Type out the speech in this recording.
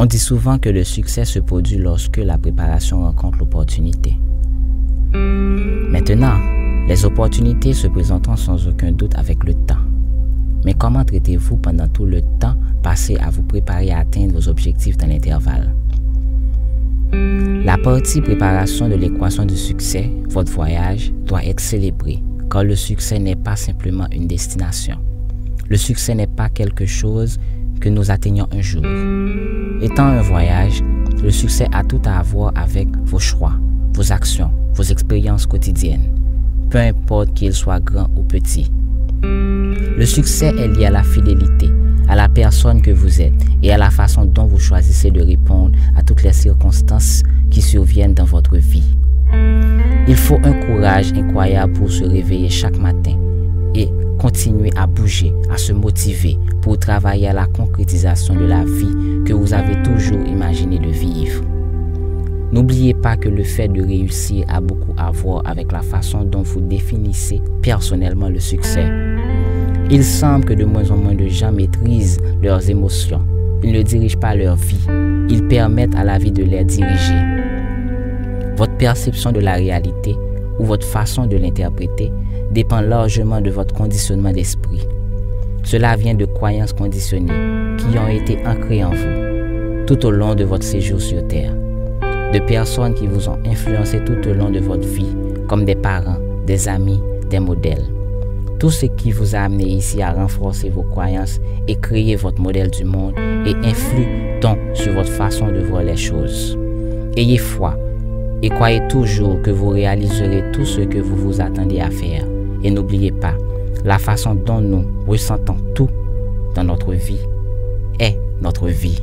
On dit souvent que le succès se produit lorsque la préparation rencontre l'opportunité. Maintenant, les opportunités se présenteront sans aucun doute avec le temps. Mais comment traitez-vous pendant tout le temps passé à vous préparer à atteindre vos objectifs dans l'intervalle? La partie préparation de l'équation du succès, votre voyage, doit être célébrée, car le succès n'est pas simplement une destination. Le succès n'est pas quelque chose que nous atteignons un jour. Étant un voyage, le succès a tout à voir avec vos choix, vos actions, vos expériences quotidiennes, peu importe qu'ils soient grands ou petits. Le succès est lié à la fidélité, à la personne que vous êtes et à la façon dont vous choisissez de répondre à toutes les circonstances qui surviennent dans votre vie. Il faut un courage incroyable pour se réveiller chaque matin et continuer à bouger, à se motiver pour travailler à la concrétisation de la vie que vous avez toujours imaginé de vivre. N'oubliez pas que le fait de réussir a beaucoup à voir avec la façon dont vous définissez personnellement le succès. Il semble que de moins en moins de gens maîtrisent leurs émotions. Ils ne dirigent pas leur vie. Ils permettent à la vie de les diriger. Votre perception de la réalité ou votre façon de l'interpréter dépend largement de votre conditionnement d'esprit. Cela vient de croyances conditionnées qui ont été ancrées en vous tout au long de votre séjour sur Terre, de personnes qui vous ont influencé tout au long de votre vie, comme des parents, des amis, des modèles. Tout ce qui vous a amené ici à renforcer vos croyances et créer votre modèle du monde et influe donc sur votre façon de voir les choses. Ayez foi et croyez toujours que vous réaliserez tout ce que vous vous attendez à faire. Et n'oubliez pas, la façon dont nous ressentons tout dans notre vie est notre vie.